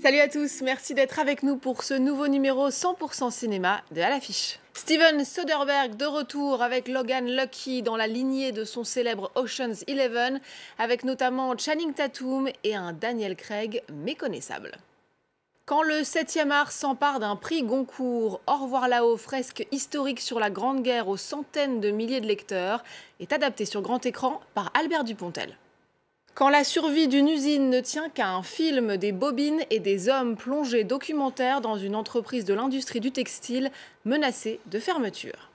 Salut à tous, merci d'être avec nous pour ce nouveau numéro 100% cinéma de À l'affiche. Steven Soderbergh de retour avec Logan Lucky dans la lignée de son célèbre Ocean's 11, avec notamment Channing Tatum et un Daniel Craig méconnaissable. Quand le 7e art s'empare d'un prix Goncourt, Au revoir là-haut, fresque historique sur la Grande Guerre aux centaines de milliers de lecteurs, est adapté sur grand écran par Albert Dupontel. Quand la survie d'une usine ne tient qu'à un film, des bobines et des hommes plongés documentaires dans une entreprise de l'industrie du textile menacée de fermeture.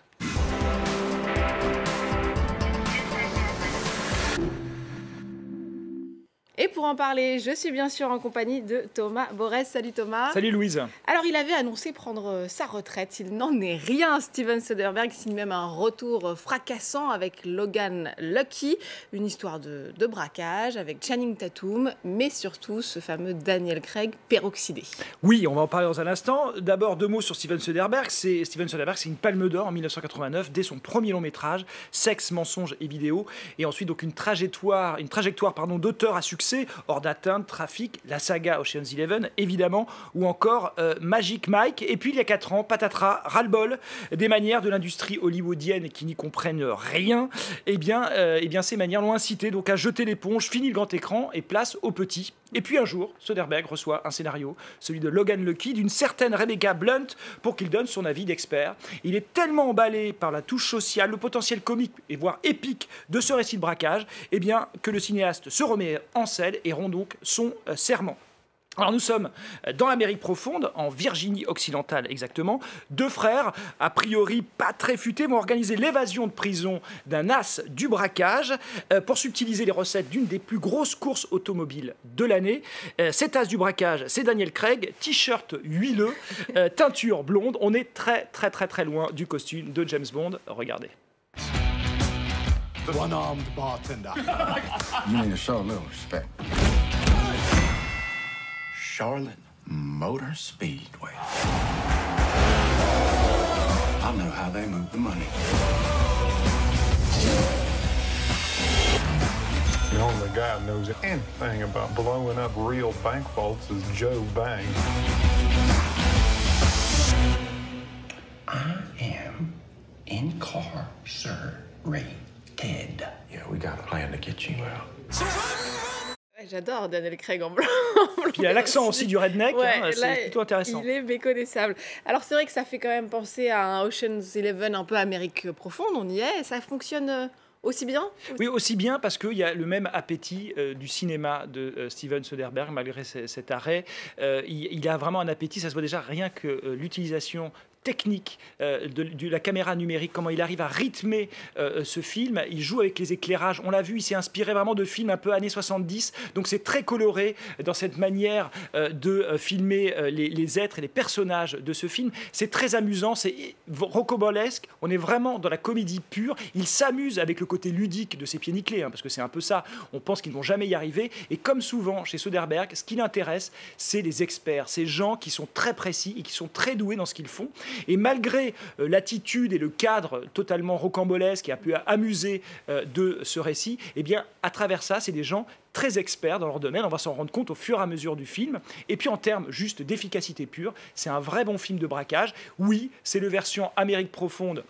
Et pour en parler, je suis bien sûr en compagnie de Thomas Borès. Salut Thomas. Salut Louise. Alors il avait annoncé prendre sa retraite. Il n'en est rien. Steven Soderbergh signe même un retour fracassant avec Logan Lucky. Une histoire de braquage avec Channing Tatum, mais surtout ce fameux Daniel Craig peroxydé. Oui, on va en parler dans un instant. D'abord, 2 mots sur Steven Soderbergh. Steven Soderbergh, c'est une palme d'or en 1989, dès son premier long métrage, Sexe, mensonges et vidéo. Et ensuite, donc, une trajectoire d'auteur à succès, Hors d'atteinte, Trafic, la saga Ocean's 11, évidemment, ou encore Magic Mike. Et puis, il y a 4 ans, patatras, ras-le-bol des manières de l'industrie hollywoodienne qui n'y comprennent rien. Eh bien, ces manières l'ont incité donc à jeter l'éponge, fini le grand écran et place au petit. Et puis un jour, Soderbergh reçoit un scénario, celui de Logan Lucky, d'une certaine Rebecca Blunt, pour qu'il donne son avis d'expert. Il est tellement emballé par la touche sociale, le potentiel comique et voire épique de ce récit de braquage, eh bien, que le cinéaste se remet en selle et rompt donc son serment. Alors nous sommes dans l'Amérique profonde, en Virginie occidentale exactement. 2 frères, a priori pas très futés, vont organiser l'évasion de prison d'un as du braquage pour subtiliser les recettes d'une des plus grosses courses automobiles de l'année. Cet as du braquage, c'est Daniel Craig, t-shirt huileux, teinture blonde. On est très loin du costume de James Bond. Regardez. One-armed bartender. You need to show a little respect. Charlotte Motor Speedway. I know how they move the money. The only guy who knows anything about blowing up real bank vaults is Joe Bang. I am incarcerated. Yeah, we got a plan to get you out. J'adore Daniel Craig en blanc. Puis il y a l'accent aussi du redneck, ouais, hein, c'est plutôt intéressant. Il est méconnaissable. Alors c'est vrai que ça fait quand même penser à un Ocean's 11 un peu Amérique profonde, on y est, ça fonctionne aussi bien? Oui, aussi bien parce qu'il y a le même appétit du cinéma de Steven Soderbergh, malgré cet arrêt. Il a vraiment un appétit, ça se voit déjà rien que l'utilisation technique de la caméra numérique, comment il arrive à rythmer ce film. Il joue avec les éclairages, on l'a vu, il s'est inspiré vraiment de films un peu années 70, donc c'est très coloré dans cette manière de filmer les êtres et les personnages de ce film. C'est très amusant, c'est rocambolesque, on est vraiment dans la comédie pure. Il s'amuse avec le côté ludique de ses pieds nickelés, hein, parce que c'est un peu ça, on pense qu'ils ne vont jamais y arriver, et comme souvent chez Soderbergh, ce qui l'intéresse, c'est les experts, ces gens qui sont très précis et qui sont très doués dans ce qu'ils font. Et malgré l'attitude et le cadre totalement rocambolesque et un peu amusé de ce récit, eh bien, à travers ça, c'est des gens très experts dans leur domaine. On va s'en rendre compte au fur et à mesure du film. Et puis, en termes juste d'efficacité pure, c'est un vrai bon film de braquage. Oui, c'est la version Amérique profonde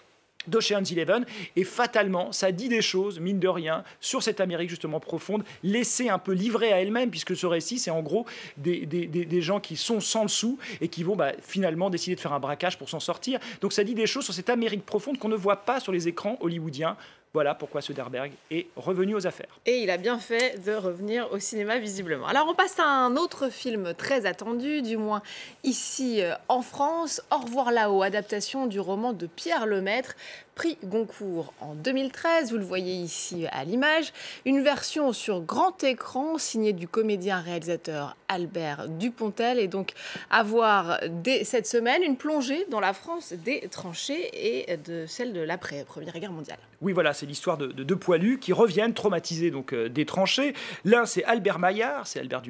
d'Ocean's 11, et fatalement, ça dit des choses, mine de rien, sur cette Amérique justement profonde, laissée un peu livrée à elle-même, puisque ce récit, c'est en gros des gens qui sont sans le sou et qui vont finalement décider de faire un braquage pour s'en sortir. Donc ça dit des choses sur cette Amérique profonde qu'on ne voit pas sur les écrans hollywoodiens. Voilà pourquoi Soderbergh est revenu aux affaires. Et il a bien fait de revenir au cinéma, visiblement. Alors, on passe à un autre film très attendu, du moins ici en France. Au revoir là-haut, adaptation du roman de Pierre Lemaitre, prix Goncourt en 2013. Vous le voyez ici à l'image. Une version sur grand écran signée du comédien-réalisateur Albert Dupontel. Et donc, à voir dès cette semaine une plongée dans la France des tranchées et de celle de l'après-Première Guerre mondiale. Oui, voilà, c'est l'histoire de 2 poilus qui reviennent traumatisés donc, des tranchées. L'un, c'est Albert Maillard, c'est Albert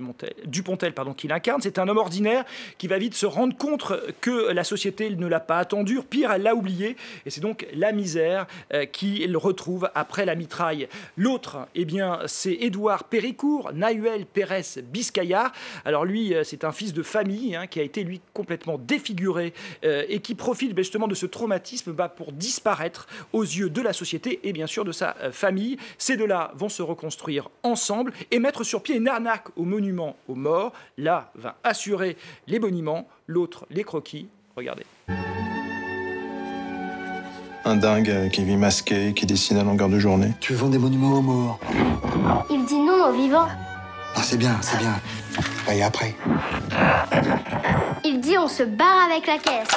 Dupontel qui l'incarne. C'est un homme ordinaire qui va vite se rendre compte que la société ne l'a pas attendu. Pire, elle l'a oublié. Et c'est donc l'ami misère qu'il retrouve après la mitraille. L'autre, eh bien, c'est Édouard Péricourt, Nahuel Pérez Biscayar. Alors lui, c'est un fils de famille qui a été, lui, complètement défiguré et qui profite justement de ce traumatisme pour disparaître aux yeux de la société et bien sûr de sa famille. Ces deux-là vont se reconstruire ensemble et mettre sur pied une arnaque au monument aux morts. L'un va assurer les boniments, l'autre les croquis. Regardez. Un dingue qui vit masqué, qui dessine à longueur de journée. Tu vends des monuments aux morts. Il dit non aux vivants. Ah, c'est bien, c'est bien. Et après? Il dit on se barre avec la caisse.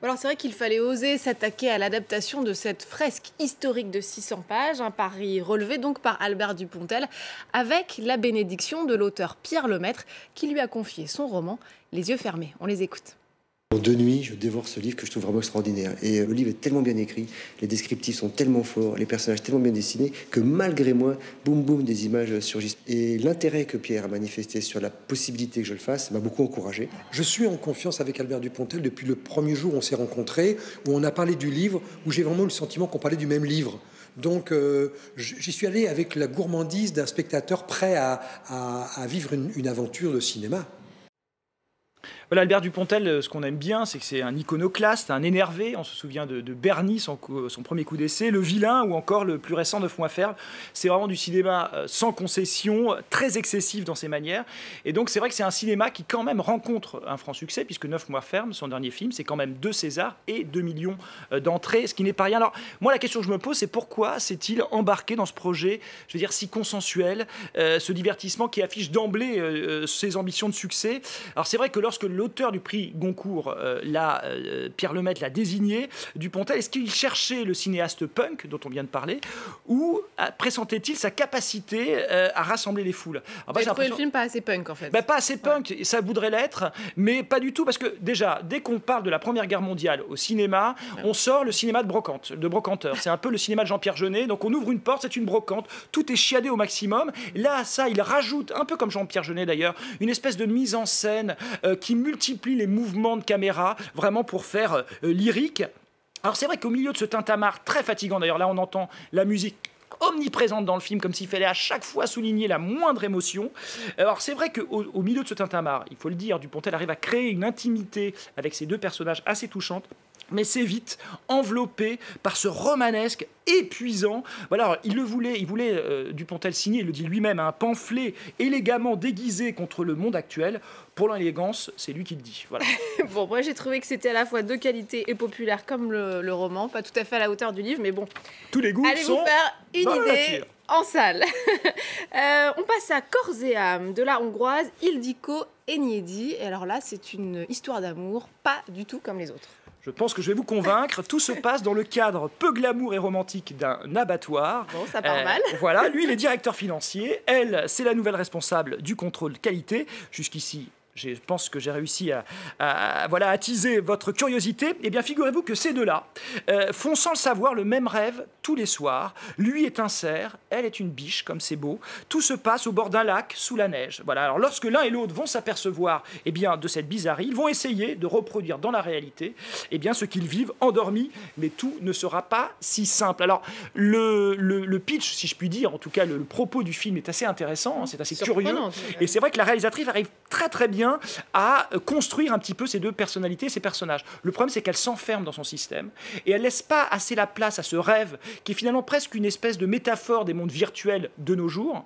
Alors c'est vrai qu'il fallait oser s'attaquer à l'adaptation de cette fresque historique de 600 pages, un pari relevé donc par Albert Dupontel, avec la bénédiction de l'auteur Pierre Lemaitre, qui lui a confié son roman Les yeux fermés. On les écoute. En 2 nuits, je dévore ce livre que je trouve vraiment extraordinaire. Et le livre est tellement bien écrit, les descriptifs sont tellement forts, les personnages tellement bien dessinés, que malgré moi, boum boum, des images surgissent. Et l'intérêt que Pierre a manifesté sur la possibilité que je le fasse m'a beaucoup encouragé. Je suis en confiance avec Albert Dupontel depuis le premier jour où on s'est rencontrés, où on a parlé du livre, où j'ai vraiment eu le sentiment qu'on parlait du même livre. Donc j'y suis allé avec la gourmandise d'un spectateur prêt à vivre une aventure de cinéma. Voilà, Albert Dupontel, ce qu'on aime bien, c'est que c'est un iconoclaste, un énervé. On se souvient de Bernie, son premier coup d'essai, Le Vilain ou encore le plus récent Neuf mois ferme. C'est vraiment du cinéma sans concession, très excessif dans ses manières. Et donc c'est vrai que c'est un cinéma qui quand même rencontre un franc succès, puisque Neuf mois ferme, son dernier film, c'est quand même 2 Césars et 2 millions d'entrées, ce qui n'est pas rien. Alors moi, la question que je me pose, c'est pourquoi s'est-il embarqué dans ce projet, je veux dire, si consensuel, ce divertissement qui affiche d'emblée ses ambitions de succès. Alors c'est vrai que lorsque l'auteur du prix Goncourt, Pierre Lemaitre, l'a désigné, Dupontel, est-ce qu'il cherchait le cinéaste punk dont on vient de parler, ou pressentait-il sa capacité à rassembler les foules? J'ai trouvé le film pas assez punk en fait. Pas assez punk, ça voudrait l'être, mais pas du tout, parce que déjà, dès qu'on parle de la Première Guerre mondiale au cinéma, on sort le cinéma de brocanteur. C'est un peu le cinéma de Jean-Pierre Jeunet, donc on ouvre une porte, c'est une brocante, tout est chiadé au maximum. Là, ça, il rajoute, un peu comme Jean-Pierre Jeunet d'ailleurs, une espèce de mise en scène qui multiplie les mouvements de caméra, vraiment pour faire lyrique. Alors c'est vrai qu'au milieu de ce tintamarre très fatigant, d'ailleurs là on entend la musique omniprésente dans le film, comme s'il fallait à chaque fois souligner la moindre émotion. Alors c'est vrai qu'au milieu de ce tintamarre, il faut le dire, Dupontel arrive à créer une intimité avec ces 2 personnages assez touchantes, mais c'est vite enveloppé par ce romanesque épuisant. Voilà, alors, il voulait Dupontel signer, il le dit lui-même, un pamphlet élégamment déguisé contre le monde actuel. Pour l'élégance, c'est lui qui le dit. Voilà. Bon, moi j'ai trouvé que c'était à la fois de qualité et populaire comme le roman, pas tout à fait à la hauteur du livre, mais bon. Tous les goûts allez sont vous faire une dans la idée nature. En salle. On passe à Corps et âme de la hongroise Ildikó Enyedi. Et alors là, c'est une histoire d'amour, pas du tout comme les autres. Je pense que je vais vous convaincre. Tout se passe dans le cadre peu glamour et romantique d'un abattoir. Bon, ça part mal. Voilà, lui, il est directeur financier. Elle, c'est la nouvelle responsable du contrôle qualité. Jusqu'ici, je pense que j'ai réussi à attiser votre curiosité. Eh bien, figurez-vous que ces deux-là font sans le savoir le même rêve tous les soirs. Lui est un cerf, elle est une biche, comme c'est beau. Tout se passe au bord d'un lac, sous la neige. Voilà. Alors, lorsque l'un et l'autre vont s'apercevoir de cette bizarrerie, ils vont essayer de reproduire dans la réalité ce qu'ils vivent endormis. Mais tout ne sera pas si simple. Alors, le pitch, si je puis dire, en tout cas, le propos du film est assez intéressant, c'est assez curieux. Et c'est vrai que la réalisatrice arrive très très bien à construire un petit peu ces 2 personnalités, ces personnages. Le problème, c'est qu'elle s'enferme dans son système et elle laisse pas assez la place à ce rêve qui est finalement presque une espèce de métaphore des mondes virtuels de nos jours.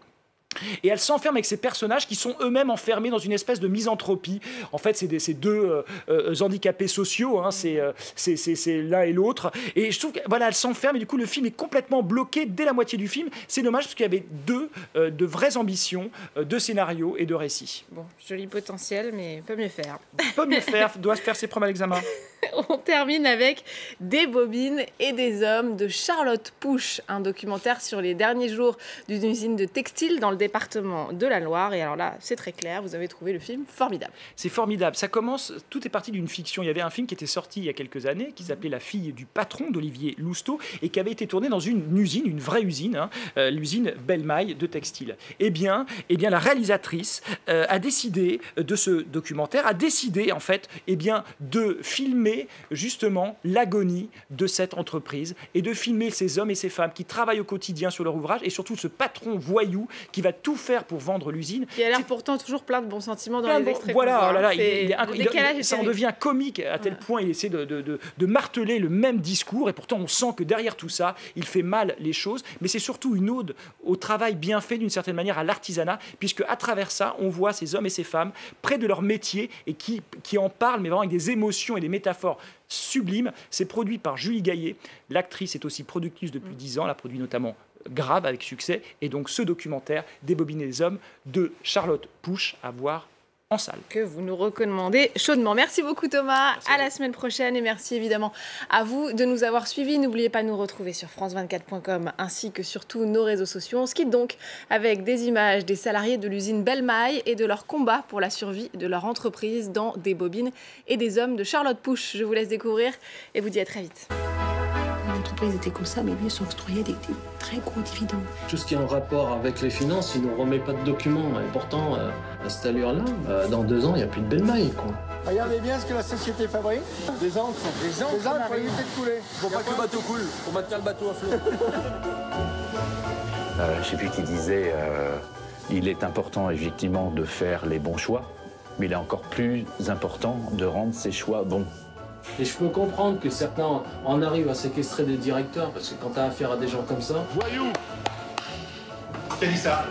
Et elle s'enferme avec ces personnages qui sont eux-mêmes enfermés dans une espèce de misanthropie. En fait, c'est deux handicapés sociaux, hein, c'est l'un et l'autre. Et je trouve que voilà, elle s'enferme et du coup le film est complètement bloqué dès la moitié du film. C'est dommage parce qu'il y avait de vraies ambitions de scénario et de récit. Bon, joli potentiel, mais peut mieux faire. Peut mieux faire, doit faire ses preuves à l'examen. On termine avec Des bobines et des hommes de Charlotte Pusch, un documentaire sur les derniers jours d'une usine de textile dans le département de la Loire. Et alors là, c'est très clair, vous avez trouvé le film formidable. C'est formidable. Ça commence, tout est parti d'une fiction. Il y avait un film qui était sorti il y a quelques années qui s'appelait La fille du patron d'Olivier Lousteau et qui avait été tourné dans une usine, une vraie usine, hein, l'usine Belle-Maille de textile. Eh bien, la réalisatrice a décidé de ce documentaire, a décidé en fait de filmer justement l'agonie de cette entreprise et de filmer ces hommes et ces femmes qui travaillent au quotidien sur leur ouvrage et surtout ce patron voyou qui va tout faire pour vendre l'usine. Il a l'air pourtant toujours plein de bons sentiments dans les extraits. Voilà, oh là là, ça en devient comique à tel point il essaie de marteler le même discours et pourtant on sent que derrière tout ça, il fait mal les choses, mais c'est surtout une ode au travail bien fait d'une certaine manière, à l'artisanat, puisque à travers ça, on voit ces hommes et ces femmes près de leur métier et qui en parlent, mais vraiment avec des émotions et des métaphores sublime. C'est produit par Julie Gaillet. L'actrice est aussi productrice depuis 10 ans. Elle a produit notamment Grave avec succès. Et donc ce documentaire, Des bobines et des hommes, de Charlotte Pusch, à voir en salle. Que vous nous recommandez chaudement. Merci beaucoup Thomas. Merci à la semaine prochaine et merci évidemment à vous de nous avoir suivis. N'oubliez pas de nous retrouver sur france24.com ainsi que sur tous nos réseaux sociaux. On se quitte donc avec des images des salariés de l'usine Belle-Maille et de leur combat pour la survie de leur entreprise dans Des bobines et des hommes de Charlotte Pusch. Je vous laisse découvrir et vous dis à très vite. L'entreprise était comme ça, mais lui, il s'octroyait des très gros dividendes. Tout ce qui est en rapport avec les finances, il ne remet pas de documents. Et pourtant, à cette allure-là, dans 2 ans, il n'y a plus de Belle-Maille, quoi. Regardez bien ce que la société fabrique. Des ancres. Des ancres pour éviter de couler. Faut pas que le bateau coule, pour maintenir le bateau à flot. Je ne sais plus qui disait, il est important effectivement de faire les bons choix, mais il est encore plus important de rendre ces choix bons. Et je peux comprendre que certains en arrivent à séquestrer des directeurs, parce que quand tu as affaire à des gens comme ça... Voyou! T'as dit ça?